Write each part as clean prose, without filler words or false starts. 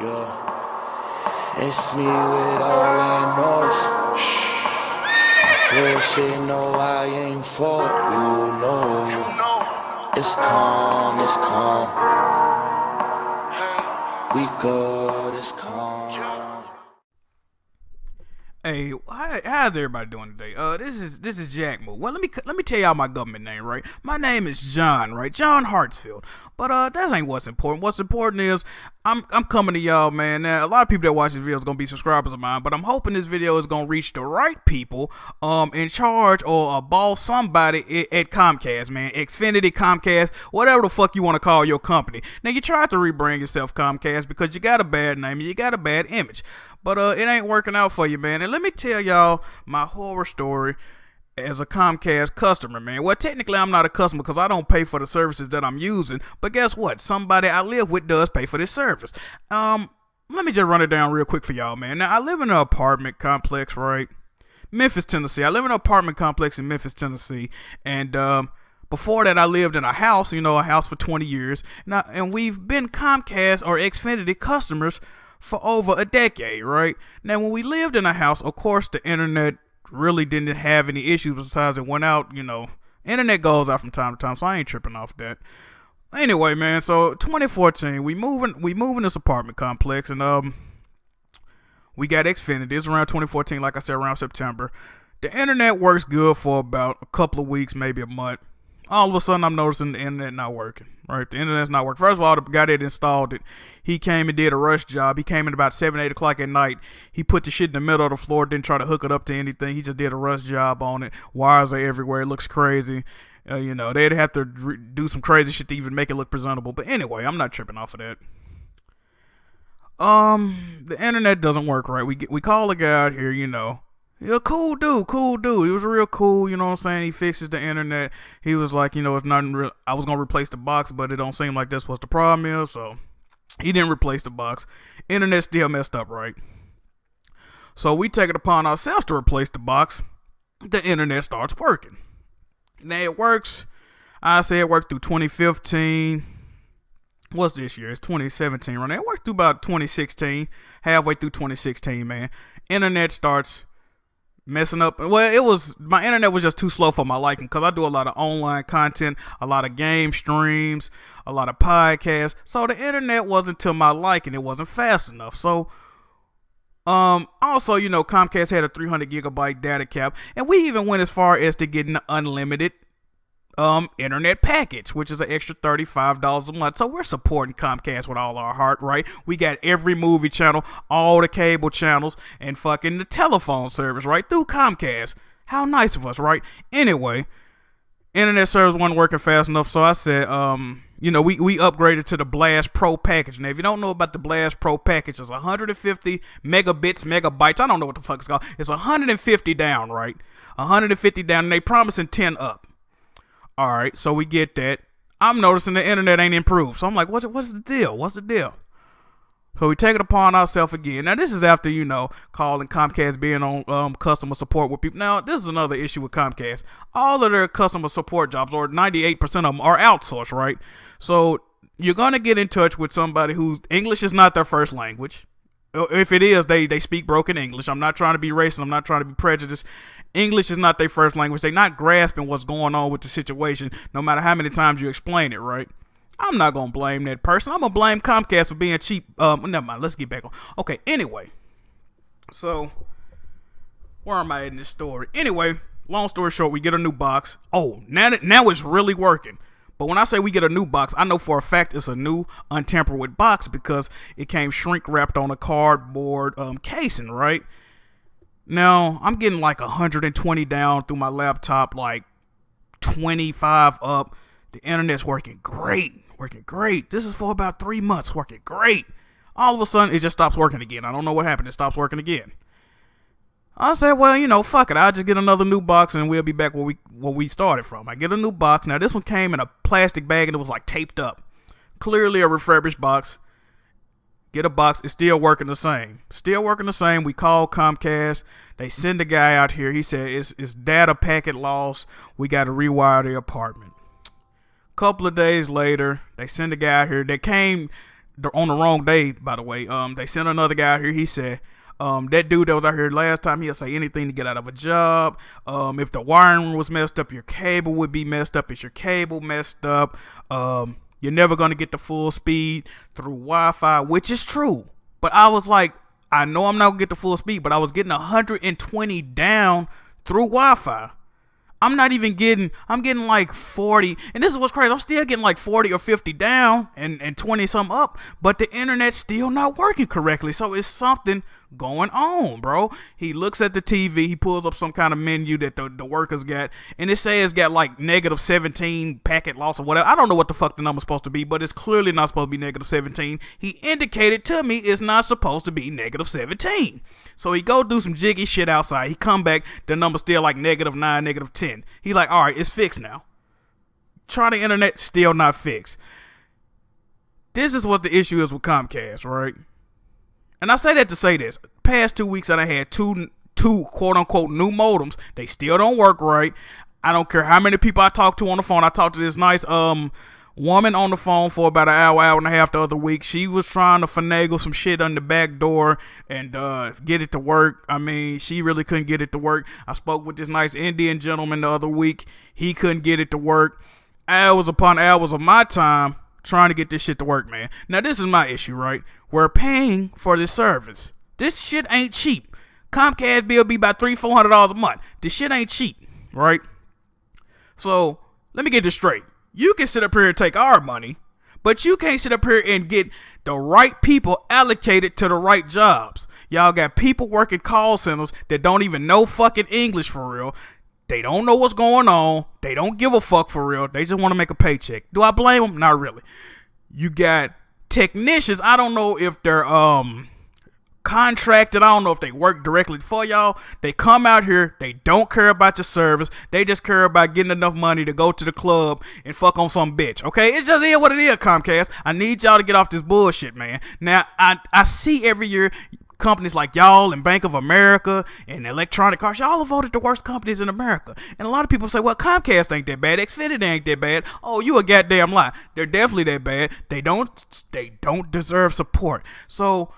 Yeah, miss me with all that noise. Bullshit, no, I ain't for it. You know, it's calm, it's calm. We good, it's calm. Hey, how's everybody doing today? This is JackmoveJohnny. Well, let me tell y'all my government name, right? My name is John, right? John Hartsfield. But that ain't what's important. What's important is I'm coming to y'all, man. Now, a lot of people that watch this video is gonna be subscribers of mine, but I'm hoping this video is gonna reach the right people, in charge or a boss, somebody at Comcast, man. Xfinity, Comcast, whatever the fuck you want to call your company. Now, you tried to rebrand yourself Comcast because you got a bad name and you got a bad image. But it ain't working out for you, man. And let me tell y'all my horror story as a Comcast customer, man. Well, technically, I'm not a customer because I don't pay for the services that I'm using. But guess what? Somebody I live with does pay for this service. Let me just run it down real quick for y'all, man. Now, I live in an apartment complex, right? Memphis, Tennessee. I live in an apartment complex in Memphis, Tennessee. And before that, I lived in a house, a house for 20 years. And we've been Comcast or Xfinity customers for over a decade, right? Now, when we lived in a house, of course, the internet really didn't have any issues besides it went out, internet goes out from time to time, so I ain't tripping off that. Anyway, man, so 2014, we moving this apartment complex, and we got Xfinity. It's around 2014, like I said, around September. The internet works good for about a couple of weeks, maybe a month. All of a sudden, I'm noticing the internet not working, right? The internet's not working. First of all, the guy that installed it, he came and did a rush job. He came in about 7, 8 o'clock at night. He put the shit in the middle of the floor, didn't try to hook it up to anything. He just did a rush job on it. Wires are everywhere. It looks crazy. They'd have to do some crazy shit to even make it look presentable. But anyway, I'm not tripping off of that. The internet doesn't work right. We call a guy out here, Yeah, cool dude. He was real cool, you know what I'm saying? He fixes the internet. He was like, it's nothing real. I was going to replace the box, but it don't seem like that's what the problem is, so he didn't replace the box. Internet still messed up, right? So we take it upon ourselves to replace the box. The internet starts working. Now it works. I say it worked through 2015. What's this year? It's 2017 right now. It worked through about 2016. Halfway through 2016, man. Internet starts messing up. Well, my internet was just too slow for my liking because I do a lot of online content, a lot of game streams, a lot of podcasts. So the internet wasn't to my liking. It wasn't fast enough. So also, Comcast had a 300 gigabyte data cap, and we even went as far as to getting an unlimited internet package, which is an extra $35 a month. So we're supporting Comcast with all our heart, right? We got every movie channel, all the cable channels, and fucking the telephone service, right? Through Comcast. How nice of us, right? Anyway, internet service wasn't working fast enough, so I said, we upgraded to the Blast Pro package. Now, if you don't know about the Blast Pro package, it's 150 megabytes. I don't know what the fuck it's called. It's 150 down, right? 150 down, and they promising 10 up. All right, so we get that. I'm noticing the internet ain't improved. So I'm like, what's the deal? What's the deal? So we take it upon ourselves again. Now, this is after, calling Comcast, being on customer support with people. Now, this is another issue with Comcast. All of their customer support jobs, or 98% of them, are outsourced, right? So you're going to get in touch with somebody whose English is not their first language. If it is, they speak broken English. I'm not trying to be racist. I'm not trying to be prejudiced. English is not their first language. They're not grasping what's going on with the situation, no matter how many times you explain it, right? I'm not going to blame that person. I'm going to blame Comcast for being cheap. Never mind. Let's get back on. Okay, anyway. So, where am I in this story? Anyway, long story short, we get a new box. Oh, now it's really working. But when I say we get a new box, I know for a fact it's a new untampered with box because it came shrink wrapped on a cardboard casing, right? Now, I'm getting like 120 down through my laptop, like 25 up. The internet's working great. This is for about 3 months, working great. All of a sudden, it just stops working again. I don't know what happened. It stops working again. I said, well, fuck it. I'll just get another new box and we'll be back where we started from. I get a new box. Now, this one came in a plastic bag and it was like taped up. Clearly a refurbished box. Get a box. It's still working the same. We call Comcast. They send a guy out here. He said it's data packet loss. We got to rewire the apartment. Couple of days later, they send a guy out here. They came on the wrong day, by the way. They sent another guy out here. He said, that dude that was out here last time, he'll say anything to get out of a job. If the wiring was messed up, your cable would be messed up. Is your cable messed up? You're never going to get the full speed through Wi-Fi, which is true. But I was like, I know I'm not going to get the full speed, but I was getting 120 down through Wi-Fi. I'm getting like 40, and this is what's crazy, I'm still getting like 40 or 50 down and 20 something up, but the internet's still not working correctly, so it's something going on, bro. He looks at the TV, he pulls up some kind of menu that the workers got, and it says got like -17 packet loss or whatever. I don't know what the fuck the number's supposed to be, but it's clearly not supposed to be -17. He indicated to me it's not supposed to be -17. So he go do some jiggy shit outside. He come back, the number's still like -9, -10. He like, all right, it's fixed now. Try the internet, still not fixed. This is what the issue is with Comcast, right? And I say that to say this. Past 2 weeks, I had two quote unquote new modems. They still don't work right. I don't care how many people I talk to on the phone. I talked to this nice woman on the phone for about an hour and a half the other week. She was trying to finagle some shit on the back door and get it to work. I mean, she really couldn't get it to work. I spoke with this nice Indian gentleman the other week. He couldn't get it to work. Hours upon hours of my time trying to get this shit to work, man. Now, this is my issue, right? We're paying for this service. This shit ain't cheap. Comcast bill be about $300-400 a month. This shit ain't cheap, right? So, let me get this straight. You can sit up here and take our money, but you can't sit up here and get the right people allocated to the right jobs. Y'all got people working call centers that don't even know fucking English for real. They don't know what's going on. They don't give a fuck for real. They just want to make a paycheck. Do I blame them? Not really. You got technicians. I don't know if they're contracted. I don't know if they work directly for y'all. They come out here. They don't care about your service. They just care about getting enough money to go to the club and fuck on some bitch. Okay, it's just is what it is, Comcast. I need y'all to get off this bullshit, man. Now, I see every year companies like y'all and Bank of America and Electronic Arts, y'all are voted the worst companies in America. And a lot of people say, well, Comcast ain't that bad. Xfinity ain't that bad. Oh, you a goddamn lie. They're definitely that bad. They don't deserve support. So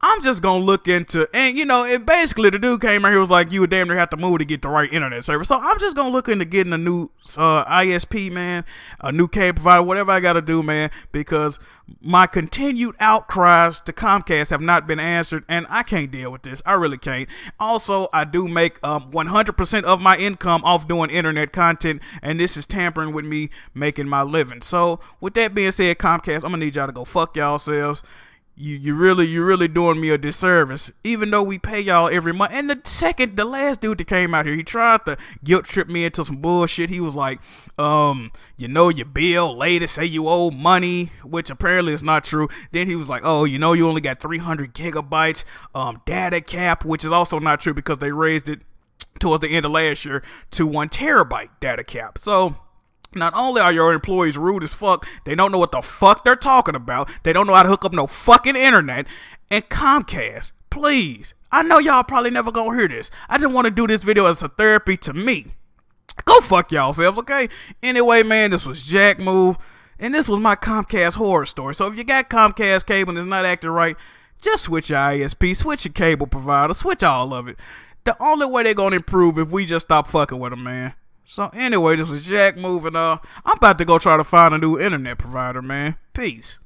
I'm just gonna look into, and and basically the dude came out here was like, you would damn near have to move to get the right internet service. So I'm just gonna look into getting a new ISP, man, a new cable provider, whatever I gotta do, man, because my continued outcries to Comcast have not been answered, and I can't deal with this. I really can't. Also, I do make 100% of my income off doing internet content, and this is tampering with me making my living. So with that being said, Comcast, I'm gonna need y'all to go fuck y'all selves. You're really doing me a disservice, even though we pay y'all every month. And the last dude that came out here, he tried to guilt trip me into some bullshit. He was like, your bill lady say you owe money, which apparently is not true. Then he was like, oh, you only got 300 gigabytes data cap, which is also not true because they raised it towards the end of last year to 1 terabyte data cap. So not only are your employees rude as fuck, they don't know what the fuck they're talking about. They don't know how to hook up no fucking internet. And Comcast, please, I know y'all probably never gonna hear this. I just want to do this video as a therapy to me. Go fuck y'all selves, okay? Anyway, man, this was Jack Move, and this was my Comcast horror story. So if you got Comcast cable and it's not acting right, just switch your ISP, switch your cable provider, switch all of it. The only way they're gonna improve if we just stop fucking with them, man. So anyway, this was Jack moving. I'm about to go try to find a new internet provider, man. Peace.